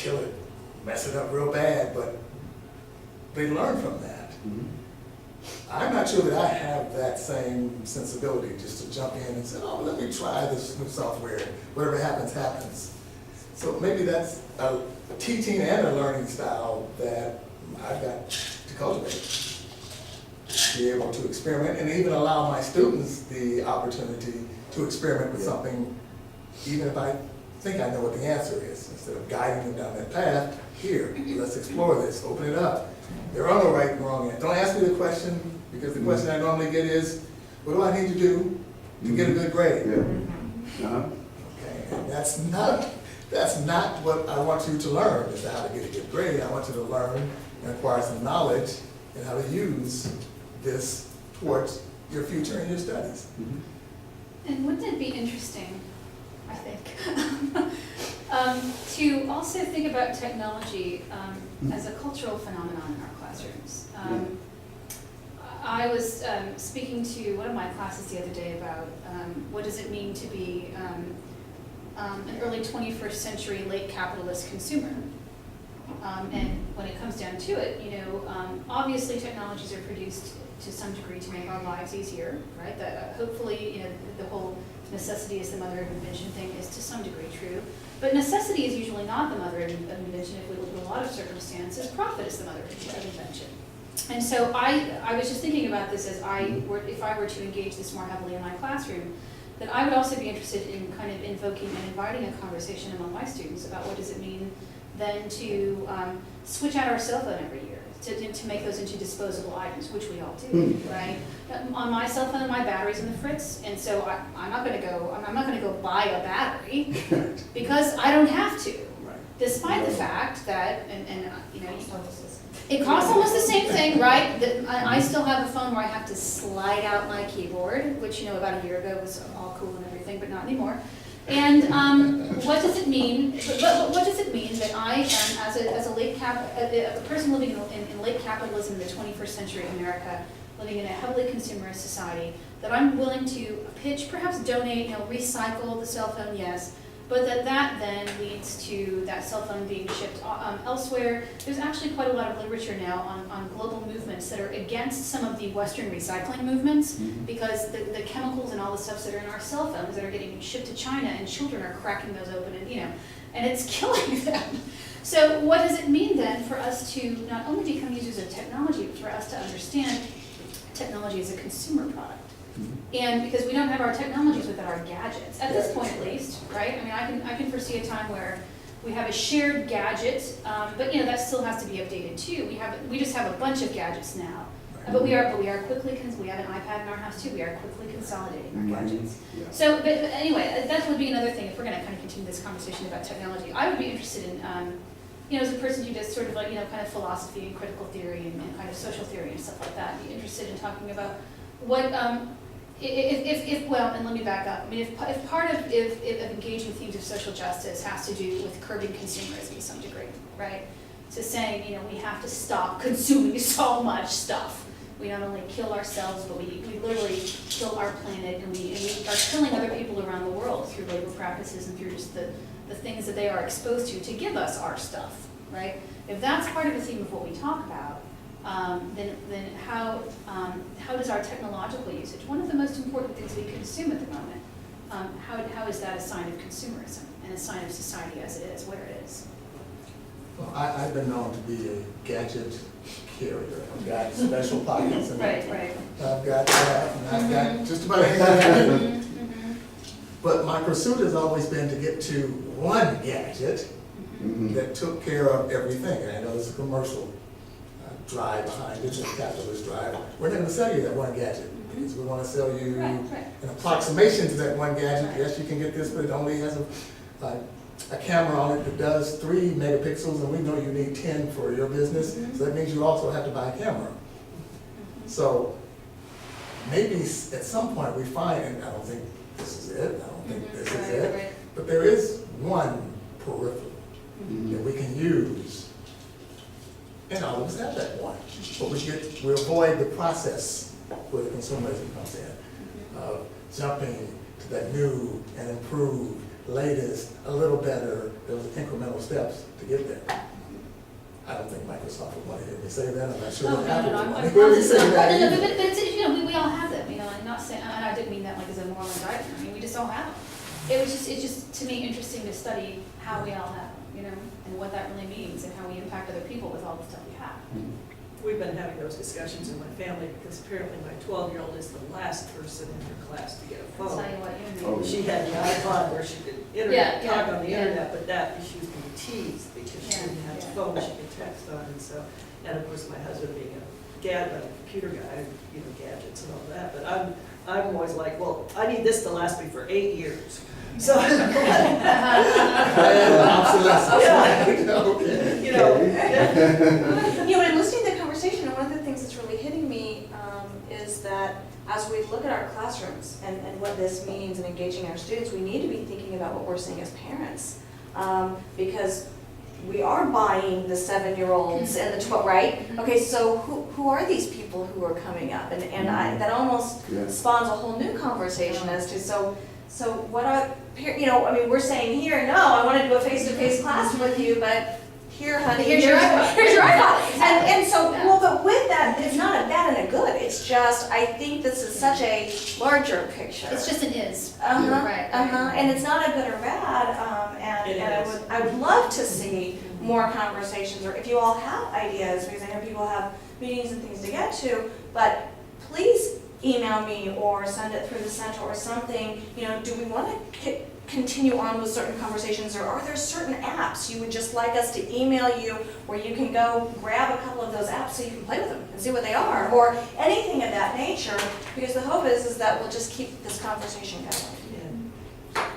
kill it, mess it up real bad, but they learn from that. I'm not sure that I have that same sensibility just to jump in and say, oh, let me try this new software. Whatever happens, happens. So maybe that's a teaching and a learning style that I've got to cultivate. Be able to experiment and even allow my students the opportunity to experiment with something, even if I think I know what the answer is. Instead of guiding them down that path, here, let's explore this, open it up. There are no right and wrong answers. Don't ask me the question, because the question I normally get is, what do I need to do to get a good grade? Okay, and that's not what I want you to learn, is how to get a good grade. I want you to learn and acquire some knowledge and how to use this towards your future and your studies. And wouldn't it be interesting, I think, to also think about technology as a cultural phenomenon in our classrooms? I was speaking to one of my classes the other day about what does it mean to be an early 21st century late capitalist consumer. And when it comes down to it, obviously technologies are produced to some degree to make our lives easier, right? That hopefully, the whole necessity is the mother of invention thing is to some degree true. But necessity is usually not the mother of invention. If we look at a lot of circumstances, profit is the mother of invention. And so I was just thinking about this as if I were to engage this more heavily in my classroom, that I would also be interested in kind of invoking and inviting a conversation among my students about what does it mean then to switch out our cell phone every year, to make those into disposable items, which we all do, right? On my cell phone, my battery's in the fritz, and so I'm not going to go buy a battery because I don't have to, despite the fact that it costs almost the same thing, right? I still have a phone where I have to slide out my keyboard, which about a year ago was all cool and everything, but not anymore. And what does it mean? What does it mean that I am, as a person living in late capitalism in the 21st century America, living in a heavily consumerist society, that I'm willing to pitch, perhaps donate, recycle the cell phone, yes, but that then leads to that cell phone being shipped elsewhere. There's actually quite a lot of literature now on global movements that are against some of the Western recycling movements, because the chemicals and all the stuff that are in our cell phones that are getting shipped to China, and children are cracking those open, and it's killing them. So what does it mean then for us to not only become users of technology, but for us to understand technology as a consumer product? And because we don't have our technologies without our gadgets, at this point at least, right? I mean, I can foresee a time where we have a shared gadget, but that still has to be updated too. We just have a bunch of gadgets now, but we are quickly, we have an iPad in our house too. We are quickly consolidating our gadgets. So, but anyway, that would be another thing if we're going to kind of continue this conversation about technology. I would be interested in, as a person who does sort of kind of philosophy and critical theory and kind of social theory and stuff like that, be interested in talking about what. Well, and let me back up. I mean, if part of engaging themes of social justice has to do with curbing consumerism to some degree, right? So saying, we have to stop consuming so much stuff. We not only kill ourselves, but we literally kill our planet, and we are killing other people around the world through labor practices and through just the things that they are exposed to give us our stuff, right? If that's part of the theme of what we talk about, then how does our technological usage, one of the most important things we consume at the moment, how is that a sign of consumerism and a sign of society as it is, where it is? Well, I've been known to be a gadget carrier. I've got special pockets, and right. I've got that, and I've got just about anything. But my pursuit has always been to get to one gadget that took care of everything. And I know there's a commercial drive behind it, the capitalist drive. We're not going to sell you that one gadget, because we want to sell you an approximation to that one gadget. Yes, you can get this, but it only has a camera on it that does 3 megapixels, and we know you need 10 for your business, so that means you also have to buy a camera. So maybe at some point we find, and I don't think this is it, I don't think this is it, but there is one peripheral that we can use. And all of us have that one, but we avoid the process where the consumerism comes in, of jumping to that new and improved latest, a little better, there was incremental steps to get there. I don't think Microsoft would want to hear me say that, I'm not sure Oh, what no, Apple no, would I'm want to hear me say that no, either. but it's, you know, we all have them, you know, I'm not saying, and I didn't mean that like as a moral indictment, I mean, we just all have them. It's just, to me, interesting to study how we all have them, you know, and what that really means and how we impact other people with all the stuff we have. We've been having those discussions in my family because apparently my 12-year-old is the last person in her class to get a I'll phone. tell you what, you Oh, know. She had the iPod where she could talk on the internet, but that she was being teased because she didn't have a phone she could text on, and so, and of course my husband being a computer guy, you know, gadgets and all that, but I'm always like, well, I need this to last me for 8 years. So, Obsolescence. Okay. you know, yeah. You know, in listening to the conversation, one of the things that's really hitting me is that as we look at our classrooms and what this means in engaging our students, we need to be thinking about what we're saying as parents. Because we are buying the 7-year-olds and the 12, right? Okay, so who are these people who are coming up? And that almost Yeah. spawns a whole new conversation as to, so what are, you know, I mean, we're saying here, no, I want to do a face-to-face class with you, but here, honey, Here's your iPod. Here's your iPod. And so, Yeah. well, but with that, it's not a bad and a good. It's just, I think this is such a larger picture. It's just an is. Uh-huh, Right, right. and it's not a good or bad, It and is. I would love to see more conversations, or if you all have ideas, because I know people have meetings and things to get to, but please email me or send it through the center or something, you know, do we want to continue on with certain conversations, or are there certain apps you would just like us to email you where you can go grab a couple of those apps so you can play with them and see what they are, or anything of that nature, because the hope is that we'll just keep this conversation going.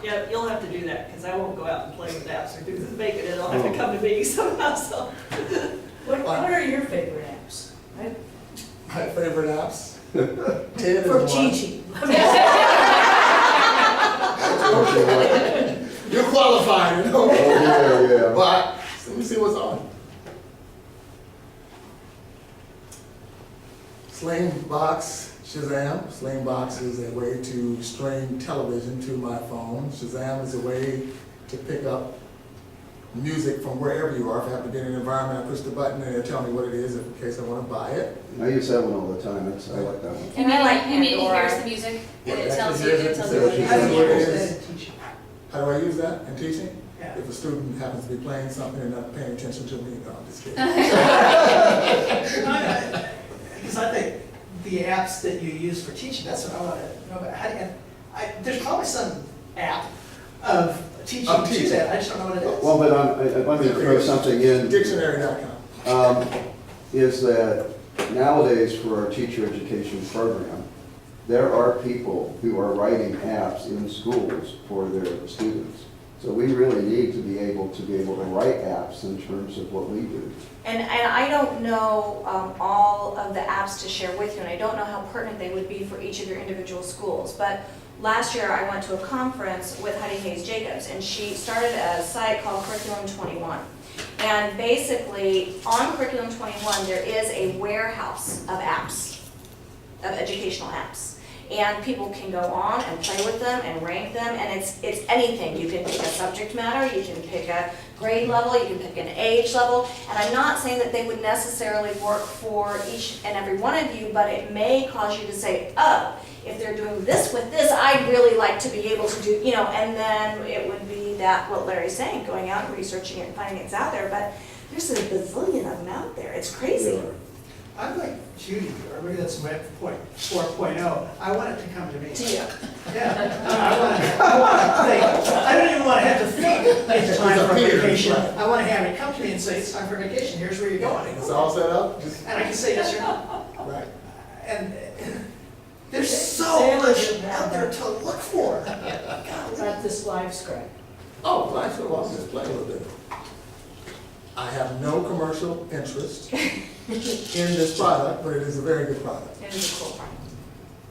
Yeah, you'll have to do that, because I won't go out and play with apps or do the bacon, it'll have to come to me somehow, so. What are your favorite apps? My favorite apps? Ted is For one. Chi-Chi. You're qualified, you know? Oh, yeah. But, let me see what's on. Slingbox, Shazam. Slingbox is a way to stream television to my phone. Shazam is a way to pick up music from wherever you are. If I have to be in an environment, I push the button and it'll tell me what it is in case I want to buy it. I use that one all the time, I like that one. And I like You mean it Pandora. hears the music, and it Yeah, tells you, hears it it, tells says you what it it is. How do you What it use is. that in teaching? How do I use that in teaching? Yeah. If a student happens to be playing something and not paying attention to me, no, I'm just kidding. Because I think the apps that you use for teaching, that's what I want to know about. How do you, there's probably some app of teaching Of to teaching. that, I just don't know what it is. Well, but let me throw something in. Dictionary.com. Is that nowadays for our teacher education program, there are people who are writing apps in schools for their students. So we really need to be able to write apps in terms of what we do. And I don't know all of the apps to share with you, and I don't know how pertinent they would be for each of your individual schools. But last year, I went to a conference with Heidi Hayes Jacobs, and she started a site called Curriculum 21. And basically, on Curriculum 21, there is a warehouse of apps, of educational apps. And people can go on and play with them and rank them, and it's anything. You can pick a subject matter, you can pick a grade level, you can pick an age level, and I'm not saying that they would necessarily work for each and every one of you, but it may cause you to say, oh, if they're doing this with this, I'd really like to be able to do, you know, and then it would be that, what Larry's saying, going out and researching it and finding it's out there, but there's a bazillion of them out there. It's crazy. I'm like Judy, or maybe that's Web 4.0. I want it to come to me. To you. Yeah, I want to think. I don't even want to have to think it's time for appears, vacation. right. I want to have it come to me and say, it's time for vacation, here's where you're going. It's all set up, just, And I can say yes or no. right. And there's so much out there to look for. About this live scribe. Oh, well, I should well, just play a little bit. I have no commercial interest in this product, but it is a very good product. It is a cool part.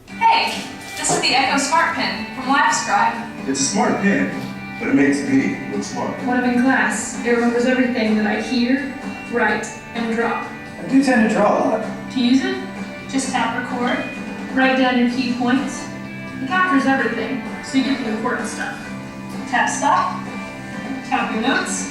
Hey, this is the Echo Smart Pen from LabScribe. It's a smart pen, but it makes me look smart. When I'm in class, it remembers everything that I hear, write, and draw. I do tend to draw a lot. To use it, just tap record, write down your key points. It captures everything, so you get the important stuff. Tap stop. Tap your notes.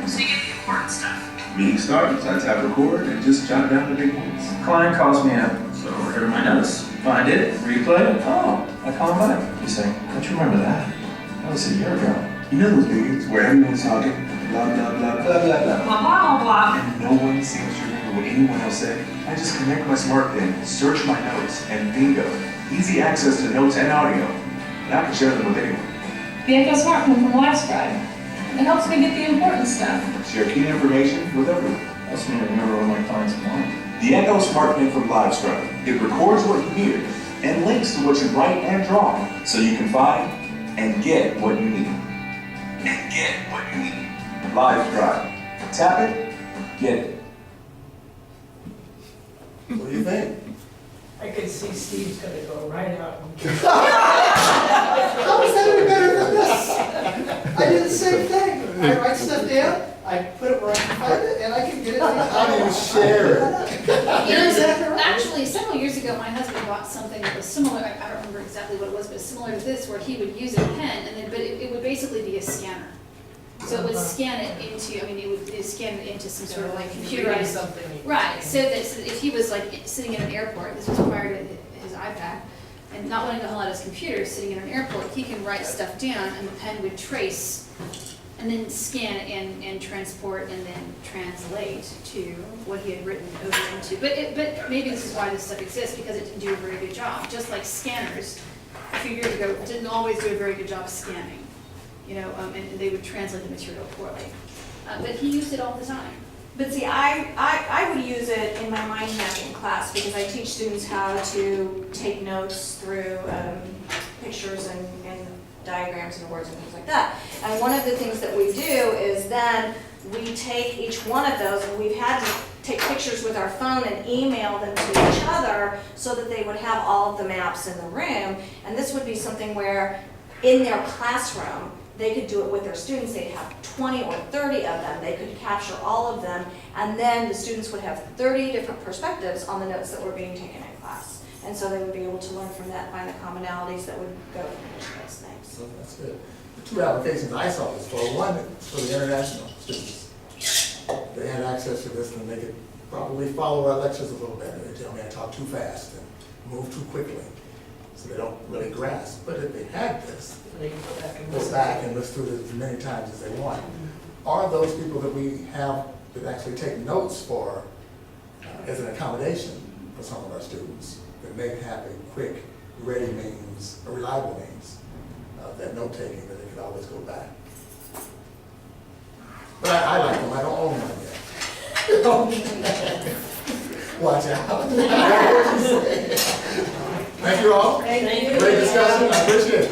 So you get the important stuff. Meeting starts, I tap record and just jot down the big points. Client calls me up, so here are my notes. Find it, replay, oh, I call him back. You say, don't you remember that? That was a year ago. You know those meetings where everyone's talking, blah, blah, blah, blah, blah, blah. Blah, blah, blah, blah. And no one seems to remember what anyone else said. I just connect my smart pen, search my notes, and bingo. Easy access to notes and audio. And I can share them with anyone. The Echo Smart Pen from LifeScribe. It helps me get the important stuff. Share key information with everyone. Helps me remember what my clients want. The Echo Smart Pen from LiveScribe. It records what you hear and links to what you write and draw so you can find and get what you need. And get what you need. LiveScribe. Tap it, get it. What do you think? I could see Steve's gonna go right out and. How is that any better than this? I do the same thing. I write stuff down, I put it where I can find it, and I can get it. How do you share it? You're exactly right. Actually, several years ago, my husband bought something that was similar, I don't remember exactly what it was, but similar to this, where he would use a pen, and then, but it would basically be a scanner. So it would scan it into, it would scan it into some sort of like computerized. Something. Right, so that so if he was like sitting in an airport, this was prior to his iPad, and not wanting to hold out his computer, sitting in an airport, he can write stuff down, and the pen would trace, and then scan and transport, and then translate to what he had written over into. But maybe this is why this stuff exists, because it didn't do a very good job. Just like scanners, a few years ago, didn't always do a very good job scanning, and they would translate the material poorly. But he used it all the time. But see, I would use it in my mind mapping class because I teach students how to take notes through pictures and diagrams and words and things like that. And one of the things that we do is then we take each one of those, and we've had to take pictures with our phone and email them to each other so that they would have all of the maps in the room. And this would be something where in their classroom, they could do it with their students. They'd have 20 or 30 of them. They could capture all of them, and then the students would have 30 different perspectives on the notes that were being taken in class. And so they would be able to learn from that, find the commonalities that would go from each of those things. So that's good. The two applications I saw was for one, for the international students. They had access to this, and they could probably follow our lectures a little better. They tell me I talk too fast and move too quickly, so they don't really grasp. But if they had this, They can go back and go listen. back and listen to it as many times as they want. Are those people that we have that actually take notes for as an accommodation for some of our students that may have a quick, ready means, a reliable means of that note taking that they could always go back? But I like them. I don't own them yet. Watch out. Thank you all. Thank you. Great discussion. I appreciate it.